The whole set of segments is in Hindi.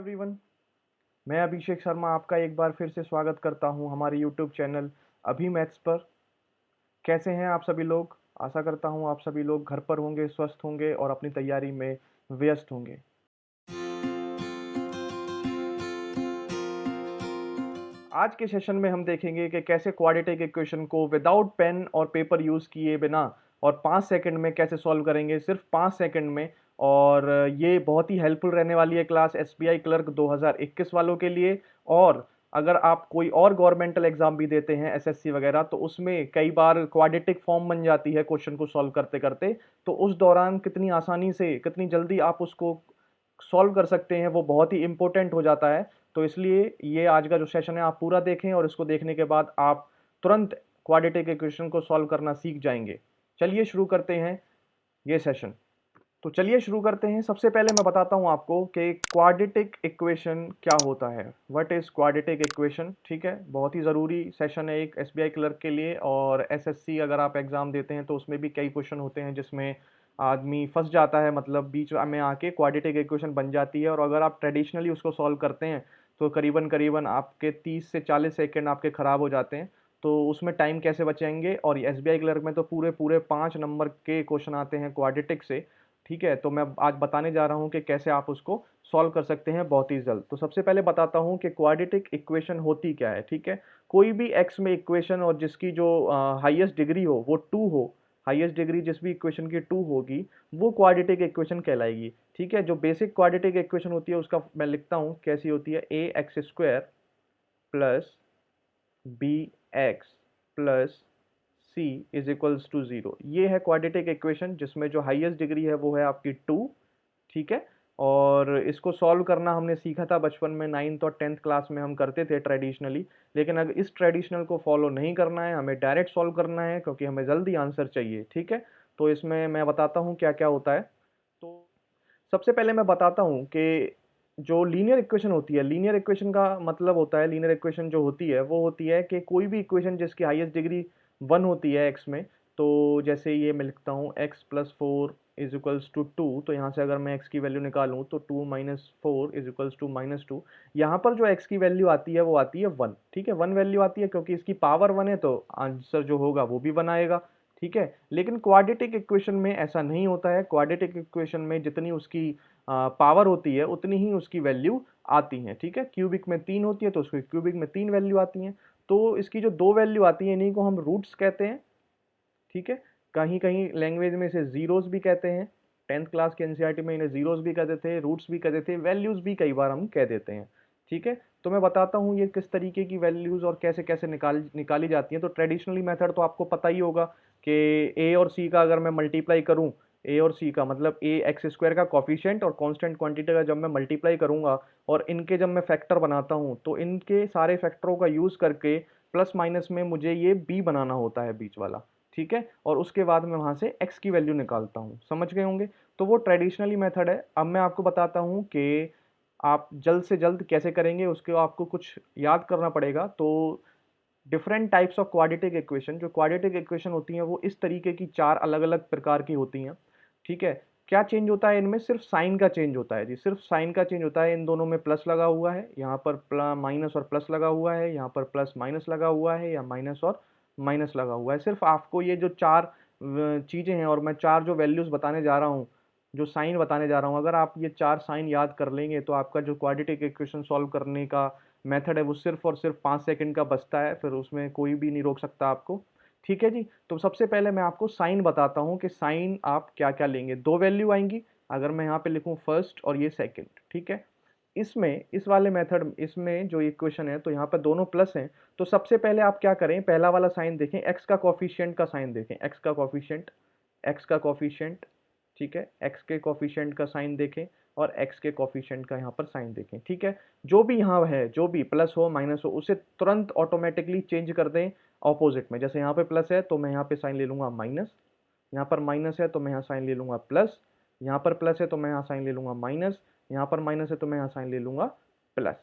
एवरीवन, मैं अभिषेक शर्मा आपका एक बार फिर से स्वागत करता हूं हमारे यूट्यूब चैनल अभी मैथ्स पर। कैसे हैं आप सभी लोग? आशा करता हूं आप सभी लोग घर पर होंगे, स्वस्थ होंगे और अपनी तैयारी में व्यस्त होंगे। आज के सेशन में हम देखेंगे कि कैसे क्वाड्रेटिक इक्वेशन को विदाउट पेन और पेपर यूज़ किए बिना और 5 सेकंड में कैसे सॉल्व करेंगे, सिर्फ 5 सेकंड में। और ये बहुत ही हेल्पफुल रहने वाली है क्लास एसबीआई क्लर्क 2021 वालों के लिए। और अगर आप कोई और गवर्नमेंटल एग्जाम भी देते हैं, एसएससी वगैरह, तो उसमें कई बार क्वाड्रेटिक फॉर्म बन जाती है क्वेश्चन को सॉल्व करते करते, तो उस दौरान कितनी आसानी से, कितनी जल्दी आप उसको सॉल्व कर सकते हैं, वो बहुत ही इंपॉर्टेंट हो जाता है। तो इसलिए ये आज का जो सेशन है आप पूरा देखें और इसको देखने के बाद आप तुरंत क्वाड्रेटिक इक्वेशन को सॉल्व करना सीख जाएंगे। चलिए शुरू करते हैं ये सेशन। तो चलिए शुरू करते हैं। सबसे पहले मैं बताता हूं आपको कि क्वाड्रेटिक इक्वेशन क्या होता है। What is quadratic equation? ठीक है, बहुत ही ज़रूरी सेशन है एक एसबीआई क्लर्क के लिए। और एसएससी अगर आप एग्ज़ाम देते हैं तो उसमें भी कई क्वेश्चन होते हैं जिसमें आदमी फंस जाता है, मतलब बीच में आके क्वाड्रेटिक इक्वेशन बन जाती है। और अगर आप ट्रेडिशनली उसको सॉल्व करते हैं तो करीबन करीबन आपके 30 से 40 सेकेंड आपके ख़राब हो जाते हैं। तो उसमें टाइम कैसे बचेंगे? और एसबीआई क्लर्क में तो पूरे पूरे 5 नंबर के क्वेश्चन आते हैं क्वाड्रेटिक से। ठीक है, तो मैं आज बताने जा रहा हूं कि कैसे आप उसको सॉल्व कर सकते हैं बहुत ही जल्द। तो सबसे पहले बताता हूं कि क्वाड्रेटिक इक्वेशन होती क्या है। ठीक है, कोई भी एक्स में इक्वेशन और जिसकी जो हाईएस्ट डिग्री हो वो 2 हो, हाईएस्ट डिग्री जिस भी इक्वेशन की 2 होगी वो क्वाड्रेटिक इक्वेशन कहलाएगी। ठीक है, जो बेसिक क्वाड्रेटिक इक्वेशन होती है उसका मैं लिखता हूं कैसी होती है। A X square plus B X plus C is equals to 0। ये है क्वाड्रेटिक इक्वेशन जिसमें जो हाईएस्ट डिग्री है वो है आपकी 2। ठीक है, और इसको सॉल्व करना हमने सीखा था बचपन में, 9th और 10th क्लास में हम करते थे ट्रेडिशनली। लेकिन अगर इस ट्रेडिशनल को फॉलो नहीं करना है, हमें डायरेक्ट सॉल्व करना है क्योंकि हमें जल्दी आंसर चाहिए। ठीक है, तो इसमें मैं बताता हूँ क्या क्या होता है। तो सबसे पहले मैं बताता हूँ कि जो लीनियर इक्वेशन होती है, लीनियर इक्वेशन का मतलब होता है, लीनियर इक्वेशन जो होती है वो होती है कि कोई भी इक्वेशन जिसकी हाईएस्ट डिग्री 1 होती है एक्स में। तो जैसे ये मैं लिखता हूँ x plus four is equals to 2। तो यहाँ से अगर मैं एक्स की वैल्यू निकालूँ तो 2 minus four is equals to -2। यहाँ पर जो एक्स की वैल्यू आती है वो आती है 1। ठीक है, 1 वैल्यू आती है क्योंकि इसकी पावर 1 है तो आंसर जो होगा वो भी 1 आएगा। ठीक है, लेकिन क्वाड्रेटिक इक्वेशन में ऐसा नहीं होता है। क्वाड्रेटिक इक्वेशन में जितनी उसकी पावर होती है उतनी ही उसकी वैल्यू आती हैं। ठीक है, क्यूबिक में 3 होती है तो उसकी क्यूबिक में 3 वैल्यू आती हैं। तो इसकी जो 2 वैल्यू आती हैं इन्हीं को हम रूट्स कहते हैं। ठीक है, कहीं कहीं लैंग्वेज में इसे जीरोस भी कहते हैं। 10th क्लास के एनसीईआरटी में इन्हें जीरोस भी कहते थे, रूट्स भी कहते थे, वैल्यूज भी कई बार हम कह देते हैं। ठीक है, तो मैं बताता हूँ ये किस तरीके की वैल्यूज और कैसे कैसे निकाली जाती हैं। तो ट्रेडिशनली मेथड तो आपको पता ही होगा कि ए और सी का अगर मैं मल्टीप्लाई करूँ, ए और सी का मतलब ए एक्स स्क्वायर का कॉफिशिएंट और कांस्टेंट क्वांटिटी का जब मैं मल्टीप्लाई करूंगा और इनके जब मैं फैक्टर बनाता हूं तो इनके सारे फैक्टरों का यूज करके प्लस माइनस में मुझे ये बी बनाना होता है बीच वाला। ठीक है, और उसके बाद मैं वहां से x की वैल्यू निकालता हूँ। समझ गए होंगे? तो वो ट्रेडिशनली मेथड है। अब मैं आपको बताता हूँ कि आप जल्द से जल्द कैसे करेंगे, उसके आपको कुछ याद करना पड़ेगा। तो different types of quadratic equation, जो क्वाड्रेटिक इक्वेशन होती हैं वो इस तरीके की 4 अलग अलग प्रकार की होती हैं। ठीक है, क्या चेंज होता है इनमें? सिर्फ साइन का चेंज होता है जी, सिर्फ साइन का चेंज होता है। इन दोनों में प्लस लगा हुआ है, यहाँ पर माइनस और प्लस लगा हुआ है, यहाँ पर प्लस माइनस लगा हुआ है, या माइनस और माइनस लगा हुआ है। सिर्फ आपको ये जो 4 चीज़ें हैं और मैं 4 जो वैल्यूज़ बताने जा रहा हूँ, जो साइन बताने जा रहा हूँ, अगर आप ये 4 साइन याद कर लेंगे तो आपका जो क्वाड्रेटिक इक्वेशन सॉल्व करने का मेथड है वो सिर्फ और सिर्फ 5 सेकंड का बचता है, फिर उसमें कोई भी नहीं रोक सकता आपको। ठीक है जी, तो सबसे पहले मैं आपको साइन बताता हूँ कि साइन आप क्या क्या लेंगे। 2 वैल्यू आएंगी, अगर मैं यहाँ पे लिखूँ फर्स्ट और ये सेकंड। ठीक है, इसमें इस वाले मेथड, इसमें जो इक्वेशन है तो यहाँ पर दोनों प्लस हैं। तो सबसे पहले आप क्या करें, पहला वाला साइन देखें, एक्स का कॉफिशिएंट का साइन देखें, एक्स का कॉफिशिएंट, एक्स का कॉफिशिएंट। ठीक है, एक्स के कॉफिशिएंट का साइन देखें और एक्स के कॉफिशिएंट का यहाँ पर साइन देखें। ठीक है, जो भी यहाँ है, जो भी प्लस हो माइनस हो, उसे तुरंत ऑटोमेटिकली चेंज कर दें ऑपोजिट में। जैसे यहाँ पे प्लस है तो मैं यहाँ पे साइन ले लूंगा माइनस, यहाँ पर माइनस है तो मैं यहाँ साइन ले लूंगा प्लस, यहाँ पर प्लस है तो मैं यहाँ साइन ले लूंगा माइनस, यहाँ पर माइनस है तो मैं यहाँ साइन ले लूंगा प्लस।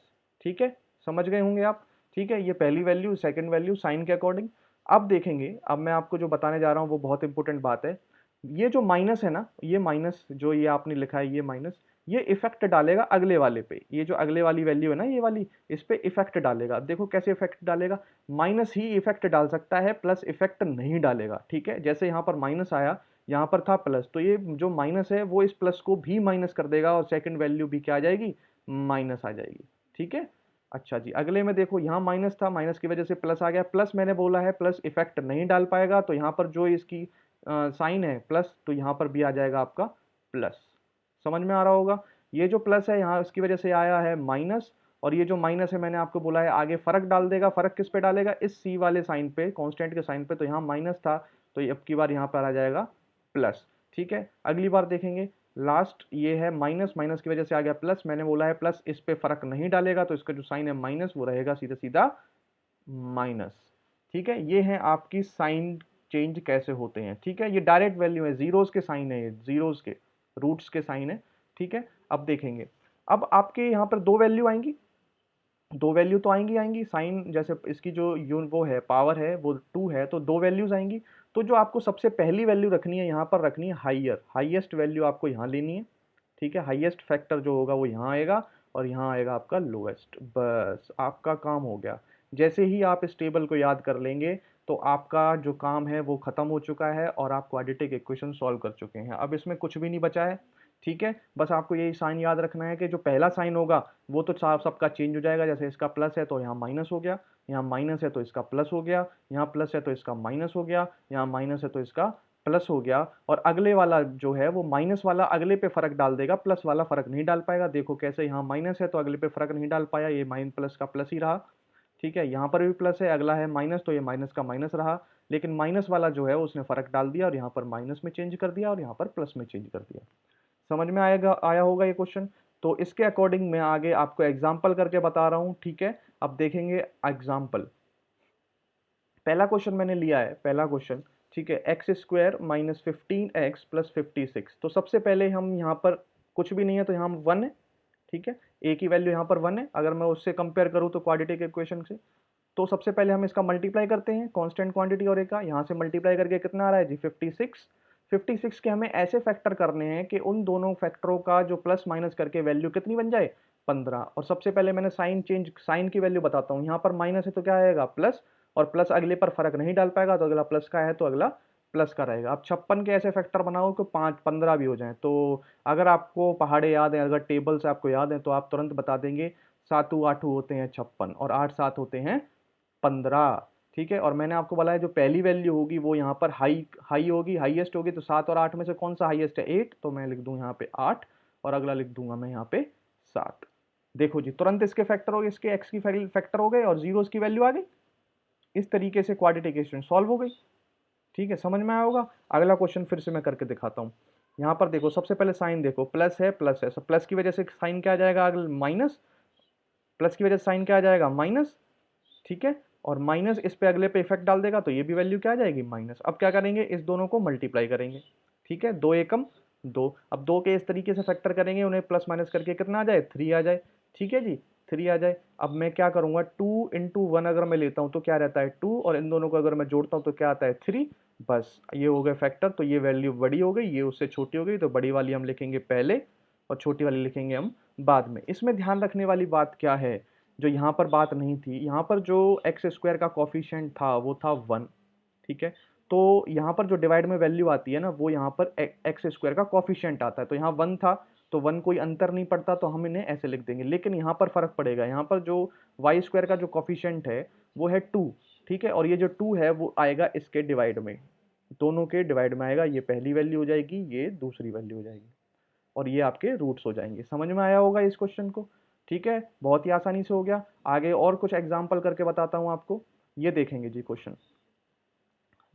ठीक है, समझ गए होंगे आप? ठीक है, ये पहली वैल्यू, सेकंड वैल्यू साइन के अकॉर्डिंग। अब देखेंगे, अब मैं आपको जो बताने जा रहा हूँ वो बहुत इंपॉर्टेंट बात है। ये जो माइनस है ना, ये माइनस जो ये आपने लिखा है, ये माइनस, ये इफेक्ट डालेगा अगले वाले पे, ये जो अगले वाली वैल्यू है ना ये वाली, इस पे इफेक्ट डालेगा। अब देखो कैसे इफेक्ट डालेगा, माइनस ही इफेक्ट डाल सकता है, प्लस इफेक्ट नहीं डालेगा। ठीक है, जैसे यहाँ पर माइनस आया, यहाँ पर था प्लस, तो ये जो माइनस है वो इस प्लस को भी माइनस कर देगा और सेकंड वैल्यू भी क्या आ जाएगी, माइनस आ जाएगी। ठीक है, अच्छा जी, अगले में देखो यहाँ माइनस था, माइनस की वजह से प्लस आ गया, प्लस मैंने बोला है प्लस इफेक्ट नहीं डाल पाएगा, तो यहाँ पर जो इसकी साइन है प्लस, तो यहाँ पर भी आ जाएगा आपका प्लस। समझ में आ रहा होगा, ये जो प्लस है यहाँ इसकी वजह से आया है माइनस, और ये जो माइनस है मैंने आपको बोला है आगे फर्क डाल देगा। फर्क किस पे डालेगा, इस सी वाले साइन पे, कांस्टेंट के साइन पे, तो यहाँ माइनस था तो ये अब की बार यहाँ पर आ जाएगा प्लस। ठीक है, अगली बार देखेंगे, लास्ट ये है माइनस, माइनस की वजह से आ गया प्लस, मैंने बोला है प्लस इस पे फर्क नहीं डालेगा, तो इसका जो साइन है माइनस वो रहेगा सीधा सीधा माइनस। ठीक है, ये है आपकी साइन चेंज कैसे होते हैं। ठीक है, ये डायरेक्ट वैल्यू है, जीरोस के साइन है, ये जीरोस के रूट्स के साइन है। ठीक है, अब देखेंगे, अब आपके यहाँ पर दो वैल्यू आएंगी, दो वैल्यू तो आएंगी आएंगी, साइन जैसे इसकी जो यून वो है पावर है वो 2 है, तो दो वैल्यूज आएंगी। तो जो आपको सबसे पहली वैल्यू रखनी है यहाँ पर रखनी है हाइयर, हाईएस्ट वैल्यू आपको यहाँ लेनी है। ठीक है, हाईएस्ट फैक्टर जो होगा वो यहाँ आएगा और यहाँ आएगा आपका लोएस्ट, बस आपका काम हो गया। जैसे ही आप इस टेबल को याद कर लेंगे तो आपका जो काम है वो खत्म हो चुका है और आप क्वाड्रेटिक इक्वेशन सॉल्व कर चुके हैं। अब इसमें कुछ भी नहीं बचा है। ठीक है, बस आपको यही साइन याद रखना है कि जो पहला साइन होगा वो तो सबका चेंज हो जाएगा, जैसे इसका प्लस है तो यहाँ माइनस हो गया, यहाँ माइनस है तो इसका प्लस हो गया, यहाँ प्लस है तो इसका माइनस हो गया, यहाँ माइनस है तो इसका प्लस हो गया, और अगले वाला जो है वो माइनस वाला अगले पे फर्क डाल देगा, प्लस वाला फर्क नहीं डाल पाएगा। देखो कैसे, यहाँ माइनस है तो अगले पे फर्क नहीं डाल पाया, ये माइन प्लस का प्लस ही रहा। ठीक है, यहाँ पर भी प्लस है, अगला है माइनस, तो ये माइनस का माइनस रहा, लेकिन माइनस वाला जो है उसने फर्क डाल दिया और यहाँ पर माइनस में चेंज कर दिया और यहाँ पर प्लस में चेंज कर दिया। समझ में आया होगा ये क्वेश्चन। तो इसके अकॉर्डिंग मैं आगे आपको एग्जाम्पल करके बता रहा हूँ। ठीक है, अब देखेंगे एग्जाम्पल। पहला क्वेश्चन मैंने लिया है, पहला क्वेश्चन, ठीक है, x square minus 15x plus 56। तो सबसे पहले हम यहाँ पर कुछ भी नहीं है तो यहाँ वन है। ठीक है, ए की वैल्यू यहाँ पर वन है, अगर मैं उससे कंपेयर करूँ तो क्वाड्रेटिक इक्वेशन से, तो सबसे पहले हम इसका मल्टीप्लाई करते हैं, कांस्टेंट क्वांटिटी और ए का, यहाँ से मल्टीप्लाई करके कितना आ रहा है जी 56। 56 के हमें ऐसे फैक्टर करने हैं कि उन दोनों फैक्टरों का जो प्लस माइनस करके वैल्यू कितनी बन जाए, 15। और सबसे पहले मैंने साइन चेंज, साइन की वैल्यू बताता हूँ, यहाँ पर माइनस है तो क्या आएगा प्लस, और प्लस अगले पर फर्क नहीं डाल पाएगा तो अगला प्लस का है तो अगला प्लस का रहेगा। अब 56 के ऐसे फैक्टर बनाओ कि 5 15 भी हो जाए। तो अगर आपको पहाड़े याद हैं, अगर टेबल से आपको याद है तो आप तुरंत बता देंगे, 7 8 होते हैं 56 और 8 7 होते हैं 15। ठीक है, और मैंने आपको बोला है जो पहली वैल्यू होगी वो यहाँ पर हाई हाई होगी, हाईएस्ट होगी, तो 7 और 8 में से कौन सा हाईएस्ट है, 8, तो मैं लिख दूं यहाँ पे 8 और अगला लिख दूंगा मैं यहाँ पे 7। देखो जी, तुरंत इसके फैक्टर हो गए, इसके एक्स की फैक्टर हो गए और जीरोस की वैल्यू आ गई। इस तरीके से क्वाड्रेटिक इक्वेशन सॉल्व हो गई। ठीक है, समझ में आया होगा। अगला क्वेश्चन फिर से मैं करके दिखाता हूँ। यहाँ पर देखो, सबसे पहले साइन देखो, प्लस है, सब प्लस की वजह से साइन क्या आ जाएगा, अगला माइनस, प्लस की वजह से साइन क्या आ जाएगा माइनस। ठीक है, और माइनस इस पे अगले पे इफेक्ट डाल देगा तो ये भी वैल्यू क्या आ जाएगी माइनस। अब क्या करेंगे, इस दोनों को मल्टीप्लाई करेंगे। ठीक है, दो एकम दो, अब दो के इस तरीके से फैक्टर करेंगे, उन्हें प्लस माइनस करके कितना आ जाए, 3 आ जाए। ठीक है जी, 3 आ जाए। अब मैं क्या करूंगा, 2 × 1 अगर मैं लेता हूं तो क्या रहता है 2, और इन दोनों को अगर मैं जोड़ता हूं तो क्या आता है 3। बस ये हो गए फैक्टर, तो ये वैल्यू बड़ी हो गई, ये उससे छोटी हो गई, तो बड़ी वाली हम लिखेंगे पहले और छोटी वाली लिखेंगे हम बाद में। इसमें ध्यान रखने वाली बात क्या है, जो यहाँ पर बात नहीं थी, यहाँ पर जो एक्स स्क्वायर का कॉफिशिएंट था वो था 1। ठीक है, तो यहाँ पर जो डिवाइड में वैल्यू आती है ना, वो यहाँ पर एक्स स्क्वायर का कॉफिशिएंट आता है, तो यहाँ 1 था, तो 1 कोई अंतर नहीं पड़ता, तो हम इन्हें ऐसे लिख देंगे। लेकिन यहाँ पर फर्क पड़ेगा, यहाँ पर जो वाई स्क्वायर का जो कॉफिशिएंट है वो है 2। ठीक है, और ये जो 2 है वो आएगा इसके डिवाइड में, दोनों के डिवाइड में आएगा, ये पहली वैल्यू हो जाएगी, ये दूसरी वैल्यू हो जाएगी, और ये आपके रूट्स हो जाएंगे। समझ में आया होगा इस क्वेश्चन को। ठीक है, बहुत ही आसानी से हो गया। आगे और कुछ एग्जाम्पल करके बताता हूं आपको। ये देखेंगे जी क्वेश्चन,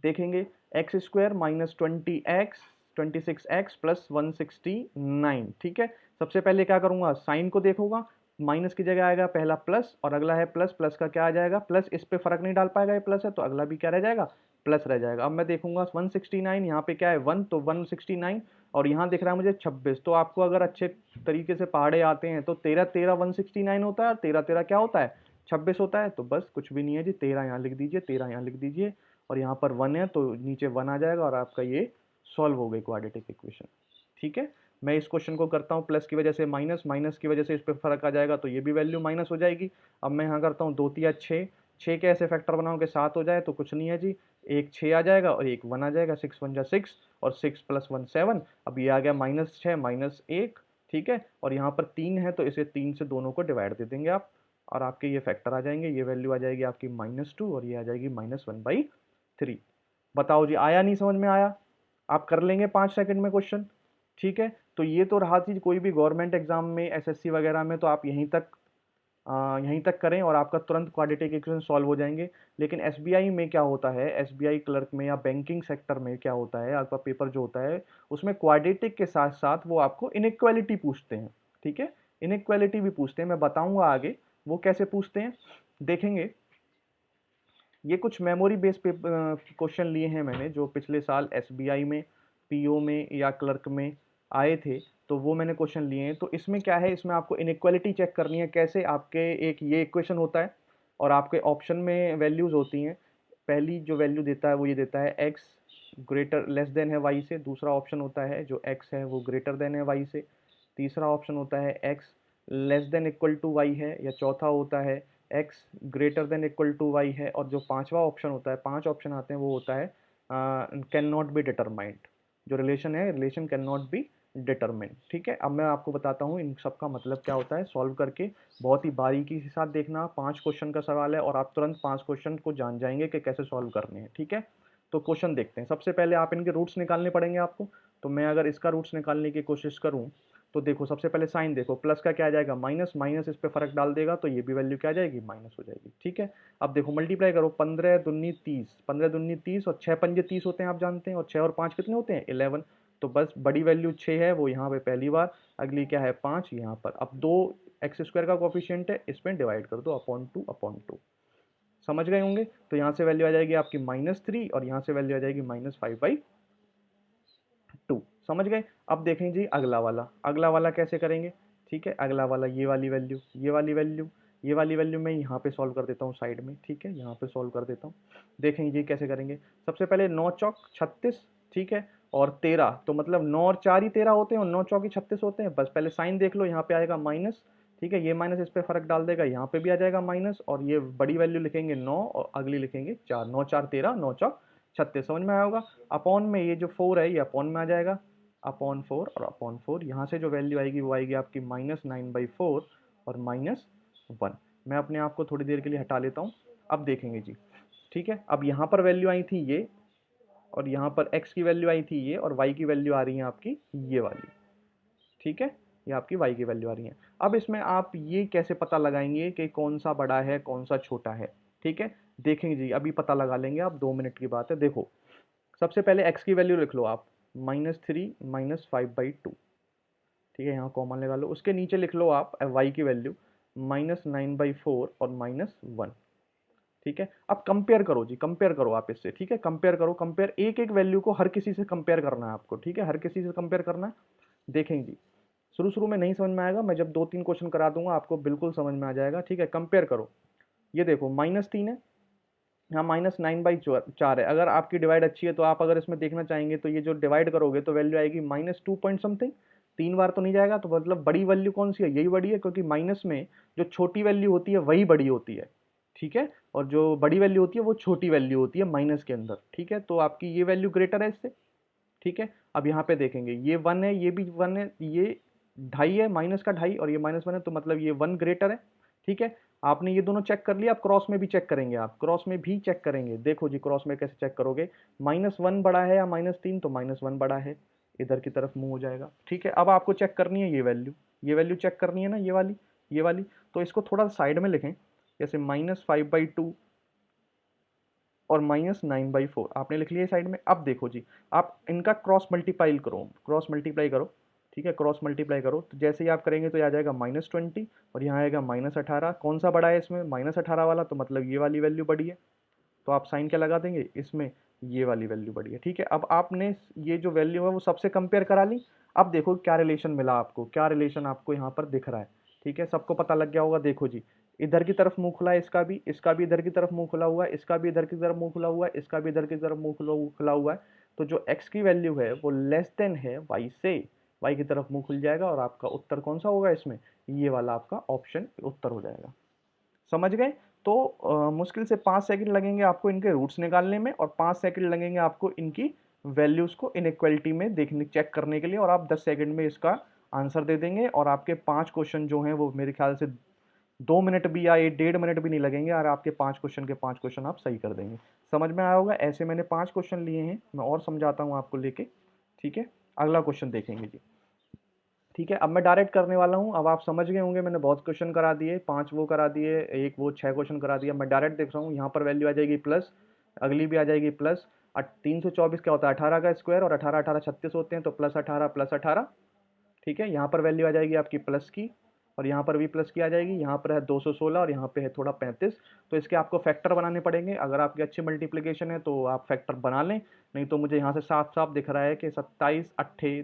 देखेंगे, x square minus 26x plus 169। ठीक है, सबसे पहले क्या करूंगा, साइन को देखूंगा, माइनस की जगह आएगा पहला प्लस और अगला है प्लस, प्लस का क्या आ जाएगा प्लस, इस पे फर्क नहीं डाल पाएगा, ये प्लस है तो अगला भी क्या रह जाएगा प्लस रह जाएगा। अब मैं देखूंगा 169, यहाँ पे क्या है 1, तो 169, और यहाँ दिख रहा है मुझे 26। तो आपको अगर अच्छे तरीके से पहाड़े आते हैं तो 13 13 169 होता है और 13 13 क्या होता है 26 होता है। तो बस कुछ भी नहीं है जी, 13 यहाँ लिख दीजिए, 13 यहाँ लिख दीजिए, और यहाँ पर 1 है तो नीचे 1 आ जाएगा और आपका ये सॉल्व हो गई क्वाड्रेटिक इक्वेशन। ठीक है, मैं इस क्वेश्चन को करता हूँ प्लस की वजह से माइनस, माइनस की वजह से इस पर फर्क आ जाएगा तो ये भी वैल्यू माइनस हो जाएगी। अब मैं यहाँ करता हूँ 2 तिया 6, 6 के ऐसे फैक्टर बनाओ कि 7 हो जाए तो कुछ नहीं है जी, एक 6 आ जाएगा और एक 1 आ जाएगा, 6 1 जा 6 और 6 + 1 7। अब ये आ गया -6 -1, ठीक है, और यहाँ पर 3 है तो इसे 3 से दोनों को डिवाइड दे देंगे आप, और आपके ये फैक्टर आ जाएंगे, ये वैल्यू आ जाएगी आपकी -2 और ये आ जाएगी -1/3। बताओ जी, आया नहीं समझ में आया? आप कर लेंगे 5 सेकंड में क्वेश्चन, ठीक है। तो ये तो रहा चीज, कोई भी गवर्नमेंट एग्जाम में, एसएससी वगैरह में तो आप यहीं तक करें और आपका तुरंत क्वाड्रेटिक इक्वेशन सॉल्व हो जाएंगे। लेकिन एसबीआई में क्या होता है, एसबीआई क्लर्क में या बैंकिंग सेक्टर में क्या होता है, आपका पेपर जो होता है उसमें क्वाड्रेटिक के साथ साथ वो आपको इनइक्वालिटी पूछते हैं, ठीक है, इनइक्वालिटी भी पूछते हैं। मैं बताऊंगा आगे वो कैसे पूछते हैं, देखेंगे। ये कुछ मेमोरी बेस्ड क्वेश्चन लिए हैं मैंने, जो पिछले साल एसबीआई में, पीओ में या क्लर्क में आए थे, तो वो मैंने क्वेश्चन लिए हैं। तो इसमें क्या है, इसमें आपको इनइक्वालिटी चेक करनी है कैसे। आपके एक ये इक्वेशन होता है और आपके ऑप्शन में वैल्यूज होती हैं। पहली जो वैल्यू देता है वो ये देता है x ग्रेटर लेस देन है y से, दूसरा ऑप्शन होता है जो x है वो ग्रेटर देन है y से, तीसरा ऑप्शन होता है x less than equal to y है, या चौथा होता है x greater than equal to y है, और जो पांचवा ऑप्शन होता है, 5 ऑप्शन आते हैं, वो होता है कैन नॉट बी डिटरमाइंड। जो रिलेशन है, relation can not be determine, ठीक है। अब मैं आपको बताता हूँ इन सब का मतलब क्या होता है सॉल्व करके, बहुत ही बारीकी के साथ देखना। 5 क्वेश्चन का सवाल है और आप तुरंत 5 क्वेश्चन को जान जाएंगे कि कैसे सॉल्व करने हैं, ठीक है। तो क्वेश्चन देखते हैं। सबसे पहले आप इनके रूट्स निकालने पड़ेंगे आपको। तो मैं अगर इसका रूट्स निकालने की कोशिश करूँ तो देखो, सबसे पहले साइन देखो, प्लस का क्या आ जाएगा माइनस, माइनस इस पे फर्क डाल देगा तो ये भी वैल्यू क्या आ जाएगी, माइनस हो जाएगी, ठीक है। अब देखो मल्टीप्लाई करो, 15 दूनी 30, 15 दूनी 30 और 6 पंजे 30 होते हैं, आप जानते हैं, और 6 और 5 कितने होते हैं, 11। तो बस बड़ी वैल्यू 6 है वो यहाँ पे पहली बार, अगली क्या है 5 यहाँ पर। अब 2 एक्स स्क्वायर का कोफिशिएंट है, इसमें डिवाइड कर दो अपॉन टू। समझ गए होंगे। तो यहाँ से वैल्यू आ जाएगी आपकी -3 और यहाँ से वैल्यू आ जाएगी -5/2। समझ गए। अब देखें जी अगला वाला, अगला वाला कैसे करेंगे, ठीक है। अगला वाला ये वाली वैल्यू, ये वाली वैल्यू, ये वाली वैल्यू मैं यहाँ पे सॉल्व कर देता हूँ साइड में, ठीक है, यहाँ पे सॉल्व कर देता हूँ। देखें जी कैसे करेंगे। सबसे पहले 9 चौक 36, ठीक है, और 13, तो मतलब 9 और 4 ही 13 होते हैं और 9 चौकी 36 होते हैं। बस पहले साइन देख लो, यहाँ पे आएगा माइनस, ठीक है, ये माइनस इस पे फर्क डाल देगा, यहाँ पे भी आ जाएगा माइनस, और ये बड़ी वैल्यू लिखेंगे 9 और अगली लिखेंगे 4, 9 4 13, 9 चौक 36। समझ में आया होगा। अपॉन में ये जो 4 है ये अपॉन में आ जाएगा, अपॉन 4 और अपॉन 4, यहाँ से जो वैल्यू आएगी वो आएगी आपकी -9/4 और -1। मैं अपने आप को थोड़ी देर के लिए हटा लेता हूँ। अब देखेंगे जी, ठीक है। अब यहाँ पर वैल्यू आई थी ये, और यहाँ पर x की वैल्यू आई थी ये, और y की वैल्यू आ रही है आपकी ये वाली, ठीक है, ये आपकी y की वैल्यू आ रही है। अब इसमें आप ये कैसे पता लगाएंगे कि कौन सा बड़ा है कौन सा छोटा है, ठीक है। देखेंगे जी, अभी पता लगा लेंगे आप, 2 मिनट की बात है। देखो सबसे पहले x की वैल्यू लिख लो आप, -3 -5/2, ठीक है, यहाँ कॉमन लगा लो। उसके नीचे लिख लो आप y की वैल्यू -9/4 और -1, ठीक है। अब कंपेयर करो जी, कंपेयर करो आप इससे, ठीक है, कंपेयर करो, कंपेयर एक एक वैल्यू को हर किसी से कंपेयर करना है आपको, ठीक है, हर किसी से कंपेयर करना है। देखेंगे जी, शुरू शुरू में नहीं समझ में आएगा, मैं जब 2 3 क्वेश्चन करा दूंगा आपको बिल्कुल समझ में आ जाएगा, ठीक है। कंपेयर करो, ये देखो -3 है, यहाँ -9/4 है। अगर आपकी डिवाइड अच्छी है तो आप अगर इसमें देखना चाहेंगे तो ये जो डिवाइड करोगे तो वैल्यू आएगी -2 पॉइंट समथिंग, 3 बार तो नहीं जाएगा। तो मतलब बड़ी वैल्यू कौन सी है, यही बड़ी है, क्योंकि माइनस में जो छोटी वैल्यू होती है वही बड़ी होती है, ठीक है, और जो बड़ी वैल्यू होती है वो छोटी वैल्यू होती है माइनस के अंदर, ठीक है। तो आपकी ये वैल्यू ग्रेटर है इससे, ठीक है। अब यहाँ पे देखेंगे ये 1 है, ये भी 1 है, ये 2.5 है, माइनस का 2.5 और ये -1 है, तो मतलब ये 1 ग्रेटर है, ठीक है। आपने ये दोनों चेक कर लिया, आप क्रॉस में भी चेक करेंगे, आप क्रॉस में भी चेक करेंगे। देखो जी क्रॉस में कैसे चेक करोगे, -1 बड़ा है या -3, तो -1 बड़ा है, इधर की तरफ मूव हो जाएगा, ठीक है। अब आपको चेक करनी है ये वैल्यू चेक करनी है ना, ये वाली। तो इसको थोड़ा साइड में लिखें, जैसे -5/2 और -9/4 आपने लिख लिया साइड में। अब देखो जी, आप इनका क्रॉस मल्टीप्लाई करो, ठीक है, क्रॉस मल्टीप्लाई करो। तो जैसे ही आप करेंगे तो ये आ जाएगा -20 और यहाँ आएगा -18। कौन सा बड़ा है इसमें, -18 वाला, तो मतलब ये वाली वैल्यू बड़ी है, तो आप साइन क्या लगा देंगे इसमें, ये वाली वैल्यू बड़ी है, ठीक है। अब आपने ये जो वैल्यू है वो सबसे कंपेयर करा ली। अब देखो क्या रिलेशन मिला आपको, क्या रिलेशन आपको यहाँ पर दिख रहा है, ठीक है, सबको पता लग गया होगा। देखो जी, इधर की तरफ मुंह खुला है, इसका भी इधर की तरफ मुंह खुला हुआ है, इसका भी इधर की तरफ मुंह खुला हुआ है, इसका भी इधर की तरफ मुंह खुला हुआ है। तो जो x की वैल्यू है वो लेस देन है y से, y की तरफ मुंह खुल जाएगा और आपका उत्तर कौन सा होगा इसमें, ये वाला आपका ऑप्शन उत्तर हो जाएगा। समझ गए? तो मुश्किल से 5 सेकंड लगेंगे आपको इनके रूट्स निकालने में और 5 सेकंड लगेंगे आपको इनकी वैल्यूज़ को इनइक्वालिटी में देखने चेक करने के लिए, और आप 10 सेकंड में इसका आंसर दे देंगे और आपके 5 क्वेश्चन जो हैं वो मेरे ख्याल से 2 मिनट भी या 1.5 मिनट भी नहीं लगेंगे और आपके 5 क्वेश्चन के 5 क्वेश्चन आप सही कर देंगे। समझ में आया होगा? ऐसे मैंने 5 क्वेश्चन लिए हैं, मैं और समझाता हूँ आपको लेके, ठीक है? अगला क्वेश्चन देखेंगे जी। ठीक है, अब मैं डायरेक्ट करने वाला हूँ। अब आप समझ गए होंगे, मैंने बहुत क्वेश्चन करा दिए, 5 वो करा दिए, एक वो 6 क्वेश्चन करा दिया। मैं डायरेक्ट देख रहा हूँ, यहाँ पर वैल्यू आ जाएगी प्लस, अगली भी आ जाएगी प्लस। 324 क्या होता है, 18 का स्क्वायर, और 18 18 36 होते हैं, तो +18 +18। ठीक है, यहाँ पर वैल्यू आ जाएगी आपकी प्लस की, और यहाँ पर भी प्लस की आ जाएगी। यहाँ पर है 216 और यहाँ पे है थोड़ा 35। तो इसके आपको फैक्टर बनाने पड़ेंगे। अगर आपकी अच्छी मल्टीप्लिकेशन है तो आप फैक्टर बना लें, नहीं तो मुझे यहाँ से साफ साफ दिख रहा है कि 27 8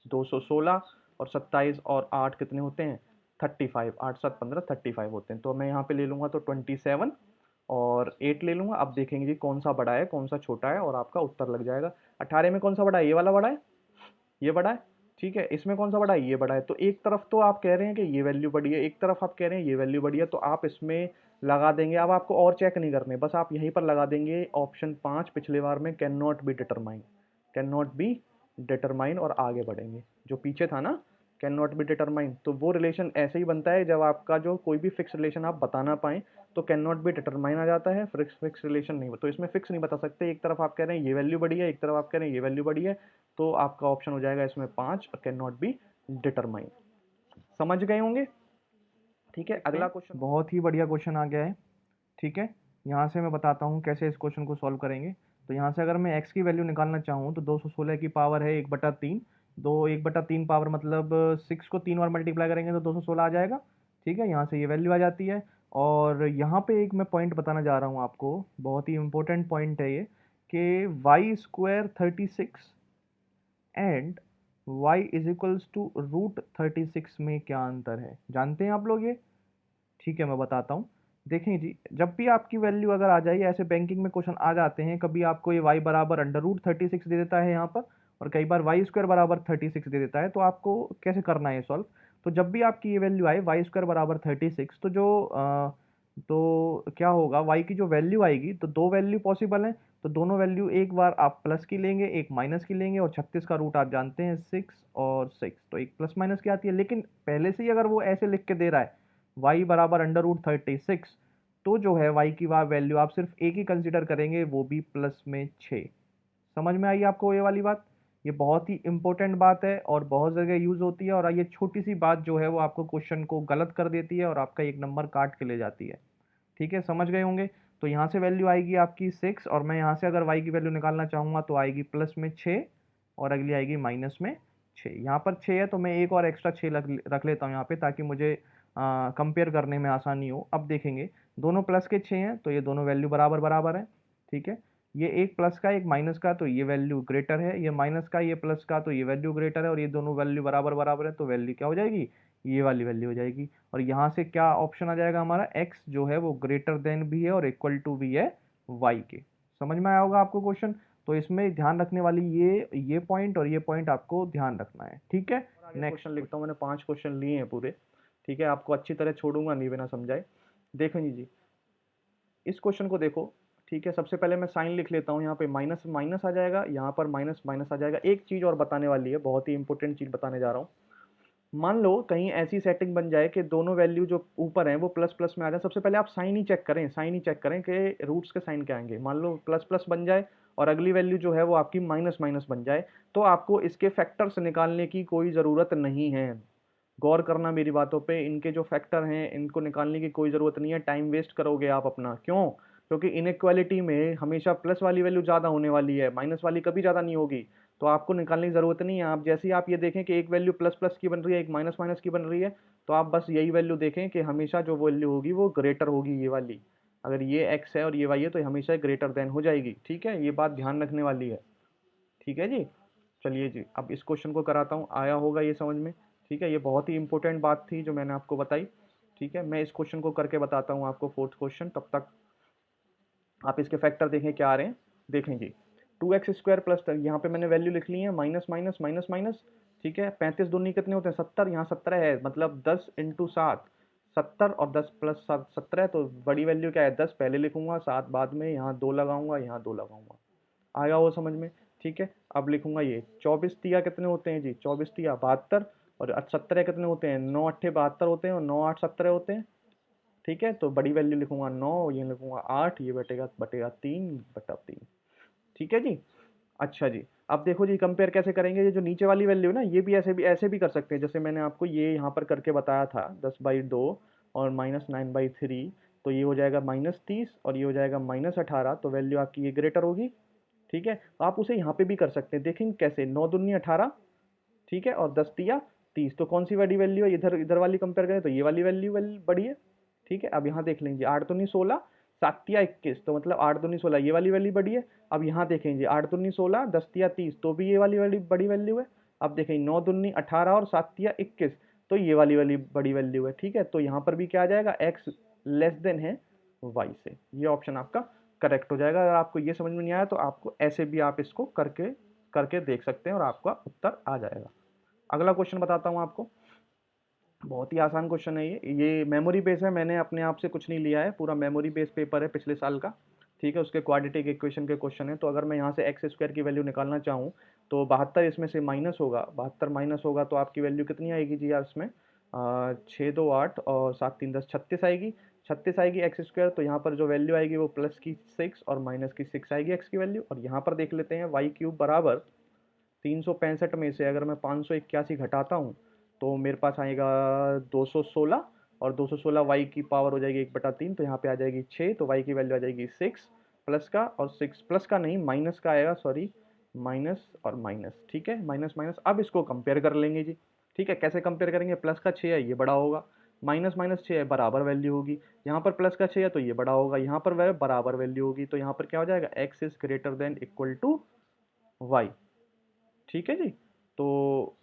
216 और 27 और 8 कितने होते हैं, 35। 8 7 15 35 होते हैं। तो मैं यहाँ पे ले लूँगा तो 27 और 8 ले लूँगा। अब देखेंगे जी कौन सा बड़ा है कौन सा छोटा है, और आपका उत्तर लग जाएगा। 18 में कौन सा बड़ा है, ये वाला बड़ा है, ये बड़ा है। ठीक है, इसमें कौन सा बड़ा है, ये बड़ा है। तो एक तरफ तो आप कह रहे हैं कि ये वैल्यू बड़ी है, एक तरफ आप कह रहे हैं ये वैल्यू बड़ी है, तो आप इसमें लगा देंगे। अब आपको और चेक नहीं करने, बस आप यहीं पर लगा देंगे ऑप्शन 5 पिछले बार में, can not be determine, can not be determine, और आगे बढ़ेंगे। जो पीछे था ना कैन नॉट बी डिटरमाइन, तो वो रिलेशन ऐसे ही बनता है जब आपका जो कोई भी फिक्स रिलेशन आप बता ना पाएँ, तो कैन नॉट बी डिटरमाइन आ जाता है, फिक्स रिलेशन नहीं। तो इसमें फिक्स नहीं बता सकते, एक तरफ आप कह रहे हैं ये वैल्यू बड़ी है, एक तरफ आप कह रहे हैं ये वैल्यू बड़ी है, तो आपका ऑप्शन हो जाएगा इसमें 5, कैन नॉट बी डिटरमाइन। समझ गए होंगे? ठीक है, अगला क्वेश्चन बहुत ही बढ़िया क्वेश्चन आ गया है। ठीक है, यहाँ से मैं बताता हूँ कैसे इस क्वेश्चन को सॉल्व करेंगे। तो यहाँ से अगर मैं x की वैल्यू निकालना चाहूँ तो 216 की पावर है 1/3, दो 1/3 पावर मतलब 6 को 3 बार मल्टीप्लाई करेंगे तो 216 आ जाएगा। ठीक है, यहाँ से ये वैल्यू आ जाती है। और यहाँ पे एक मैं पॉइंट बताना जा रहा हूँ आपको, बहुत ही इंपॉर्टेंट पॉइंट है ये, कि y² 36 and y is equals to √36 में क्या अंतर है, जानते हैं आप लोग ये? ठीक है, मैं बताता हूँ। देखें जी, जब भी आपकी वैल्यू अगर आ जाए, ऐसे बैंकिंग में क्वेश्चन आ जाते हैं, कभी आपको ये y बराबर √36 दे देता है यहाँ पर, और कई बार y² बराबर 36 दे देता है। तो आपको कैसे करना है सॉल्व? तो जब भी आपकी ये वैल्यू आए y² बराबर 36, तो तो क्या होगा, y की जो वैल्यू आएगी, तो दो वैल्यू पॉसिबल है। तो दोनों वैल्यू एक बार आप प्लस की लेंगे, एक माइनस की लेंगे, और 36 का रूट आप जानते हैं 6 और 6, तो एक प्लस माइनस की आती है। लेकिन पहले से ही अगर वो ऐसे लिख के दे रहा है y बराबर √36, तो जो है y की वैल्यू आप सिर्फ एक ही कंसिडर करेंगे, वो भी प्लस में 6। समझ में आई आपको ये वाली बात? ये बहुत ही इंपॉर्टेंट बात है और बहुत जगह यूज होती है, और ये छोटी सी बात जो है वो आपको क्वेश्चन को गलत कर देती है और आपका एक नंबर काट के ले जाती है। ठीक है, समझ गए होंगे? तो यहाँ से वैल्यू आएगी आपकी 6, और मैं यहाँ से अगर y की वैल्यू निकालना चाहूँगा तो आएगी प्लस में 6, और अगली आएगी माइनस में 6। यहाँ पर 6 है तो मैं एक और एक्स्ट्रा 6 रख लेता हूँ यहाँ पे, ताकि मुझे कंपेयर करने में आसानी हो। अब देखेंगे, दोनों प्लस के 6 हैं तो ये दोनों वैल्यू बराबर बराबर है। ठीक है, ये एक प्लस का एक माइनस का, तो ये वैल्यू ग्रेटर है, ये माइनस का ये प्लस का, तो ये वैल्यू ग्रेटर है, और ये दोनों वैल्यू बराबर बराबर है, तो वैल्यू क्या हो जाएगी, ये वाली वैल्यू हो जाएगी। और यहाँ से क्या ऑप्शन आ जाएगा हमारा, x जो है वो ग्रेटर देन भी है और इक्वल टू भी है y के। समझ में आया होगा आपको क्वेश्चन? तो इसमें ध्यान रखने वाली ये पॉइंट और ये पॉइंट आपको ध्यान रखना है। ठीक है, नेक्स्ट क्वेश्चन लिखता हूँ। मैंने 5 क्वेश्चन लिए हैं पूरे। ठीक है, आपको अच्छी तरह छोड़ूंगा नहीं बिना समझाए। देखो जी, इस क्वेश्चन को देखो। ठीक है, सबसे पहले मैं साइन लिख लेता हूँ। यहाँ पे माइनस माइनस आ जाएगा, यहाँ पर माइनस माइनस आ जाएगा। एक चीज़ और बताने वाली है, बहुत ही इंपॉर्टेंट चीज़ बताने जा रहा हूँ। मान लो कहीं ऐसी सेटिंग बन जाए कि दोनों वैल्यू जो ऊपर हैं वो प्लस प्लस में आ जाए। सबसे पहले आप साइन ही चेक करें, साइन ही चेक करें कि रूट्स के साइन क्या आएंगे। मान लो प्लस प्लस बन जाए और अगली वैल्यू जो है वो आपकी माइनस माइनस बन जाए, तो आपको इसके फैक्टर्स निकालने की कोई ज़रूरत नहीं है। गौर करना मेरी बातों पे, इनके जो फैक्टर हैं इनको निकालने की कोई ज़रूरत नहीं है। टाइम वेस्ट करोगे आप अपना, क्यों? क्योंकि इनइक्वालिटी में हमेशा प्लस वाली वैल्यू ज़्यादा होने वाली है, माइनस वाली कभी ज़्यादा नहीं होगी। तो आपको निकालने की ज़रूरत नहीं है। आप जैसे ही आप ये देखें कि एक वैल्यू प्लस प्लस की बन रही है, एक माइनस माइनस की बन रही है, तो आप बस यही वैल्यू देखें कि हमेशा जो वैल्यू होगी वो ग्रेटर होगी, ये वाली। अगर ये एक्स है और ये वाई है तो ये हमेशा ग्रेटर देन हो जाएगी। ठीक है, ये बात ध्यान रखने वाली है। ठीक है जी, चलिए जी, अब इस क्वेश्चन को कराता हूँ, आया होगा ये समझ में। ठीक है, ये बहुत ही इंपॉर्टेंट बात थी जो मैंने आपको बताई। ठीक है, मैं इस क्वेश्चन को करके बताता हूँ आपको, फोर्थ क्वेश्चन। तब तक आप इसके फैक्टर देखें क्या आ रहे हैं। देखें जी, 2x² प्लस, यहाँ पे मैंने वैल्यू लिख ली है माइनस माइनस माइनस माइनस। ठीक है, 35 दूनी कितने होते हैं 70, यहाँ 17 है, मतलब 10 इंटू 7 70 और 10 प्लस 7 17, तो बड़ी वैल्यू क्या है 10 पहले लिखूंगा, 7 बाद में, यहाँ 2 लगाऊंगा, यहाँ 2 लगाऊंगा। आएगा वो समझ में? ठीक है, अब लिखूंगा ये 24 तिया कितने होते हैं जी, 24 तिया 72, और 17 कितने होते हैं, 9 अट्ठे 72 होते हैं, और 9 8 17 होते हैं। ठीक है, तो बड़ी वैल्यू लिखूंगा 9, ये लिखूंगा 8, ये बटेगा बटेगा 3/3। ठीक है जी। अच्छा जी, अब देखो जी कंपेयर कैसे करेंगे, ये जो नीचे वाली वैल्यू है ना, ये भी ऐसे भी कर सकते हैं, जैसे मैंने आपको ये यहाँ पर करके बताया था 10/2 और -9/3, तो ये हो जाएगा -30 और ये हो जाएगा -18, तो वैल्यू आपकी ये ग्रेटर होगी। ठीक है, आप उसे यहाँ पे भी कर सकते हैं, देखेंगे कैसे, 9 दूनी 18, ठीक है, और 10 तिया 30, तो कौन सी बड़ी वैल्यू है, इधर इधर वाली कंपेयर करें तो ये वाली वैल्यू बड़ी है। ठीक है, अब यहाँ देख लेंगे 8 दूनी 16, 7 तिया 21, तो मतलब 8 दूनी 16 ये वाली वैल्यू बड़ी है। अब यहाँ देखेंगे 8 दूनी 16, 10 तिया 30, तो भी ये वाली वाली बड़ी वैल्यू है। अब देखेंगे 9 दूनी 18 और 7 तिया 21, तो ये वाली वाली बड़ी वैल्यू है। ठीक है, तो यहाँ पर भी क्या आ जाएगा, x लेस देन है y से, ये ऑप्शन आपका करेक्ट हो जाएगा। अगर आपको ये समझ में नहीं आया तो आपको ऐसे भी आप इसको करके करके देख सकते हैं और आपका उत्तर आ जाएगा। अगला क्वेश्चन बताता हूँ आपको, बहुत ही आसान क्वेश्चन है ये मेमोरी बेस है, मैंने अपने आप से कुछ नहीं लिया है, पूरा मेमोरी बेस पेपर है पिछले साल का। ठीक है, उसके क्वाड्रेटिक इक्वेशन के क्वेश्चन है, तो अगर मैं यहाँ से एक्स स्क्वायर की वैल्यू निकालना चाहूँ तो 72 इसमें से माइनस होगा, 72 माइनस होगा तो आपकी वैल्यू कितनी आएगी जी यार इसमें, 6 2 8 और 7 3 10, 36 आएगी। 36 आएगी एक्स स्क्वायर, तो यहाँ पर जो वैल्यू आएगी वो प्लस की 6 और माइनस की 6 आएगी एक्स की वैल्यू। और यहाँ पर देख लेते हैं वाई क्यूब बराबर 365 में से अगर मैं 581 घटाता हूँ तो मेरे पास आएगा 216, और 216 वाई की पावर हो जाएगी 1/3, तो यहाँ पे आ जाएगी 6, तो वाई की वैल्यू आ जाएगी 6 प्लस का, और 6 प्लस का नहीं माइनस का आएगा, सॉरी, माइनस और माइनस। ठीक है, माइनस माइनस, अब इसको कंपेयर कर लेंगे जी। ठीक है, कैसे कंपेयर करेंगे, प्लस का 6 है ये बड़ा होगा, माइनस माइनस 6 है बराबर वैल्यू होगी, यहाँ पर प्लस का 6 है तो ये बड़ा होगा, यहाँ पर वह बराबर वैल्यू होगी, तो यहाँ पर क्या हो जाएगा, x is greater than equal to y. ठीक है जी, तो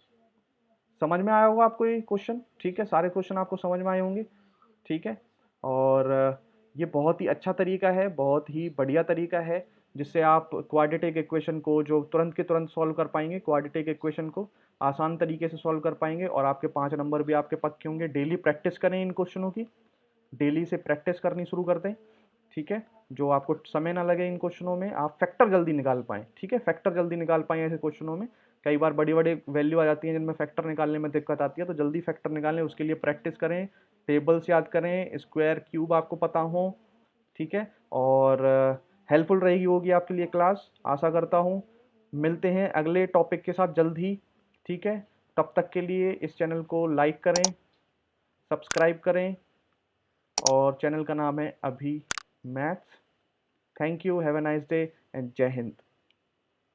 समझ में आया होगा आपको ये क्वेश्चन। ठीक है, सारे क्वेश्चन आपको समझ में आए होंगे। ठीक है, और ये बहुत ही अच्छा तरीका है, बहुत ही बढ़िया तरीका है, जिससे आप क्वाड्रेटिक इक्वेशन को जो तुरंत के तुरंत सॉल्व कर पाएंगे, क्वाड्रेटिक इक्वेशन को आसान तरीके से सॉल्व कर पाएंगे, और आपके 5 नंबर भी आपके पक्के होंगे। डेली प्रैक्टिस करें इन क्वेश्चनों की, डेली से प्रैक्टिस करनी शुरू कर दें। ठीक है, जो आपको समय ना लगे इन क्वेश्चनों में, आप फैक्टर जल्दी निकाल पाएँ। ठीक है, फैक्टर जल्दी निकाल पाएँ ऐसे क्वेश्चनों में, कई बार बड़ी बड़ी वैल्यू आ जाती है जिनमें फैक्टर निकालने में दिक्कत आती है, तो जल्दी फैक्टर निकालें, उसके लिए प्रैक्टिस करें, टेबल्स याद करें, स्क्वायर क्यूब आपको पता हो। ठीक है, और हेल्पफुल रहेगी होगी आपके लिए क्लास, आशा करता हूँ। मिलते हैं अगले टॉपिक के साथ जल्द ही। ठीक है, तब तक के लिए इस चैनल को लाइक करें, सब्सक्राइब करें, और चैनल का नाम है अभी maths. Thank you, have a nice day and जय हिंद।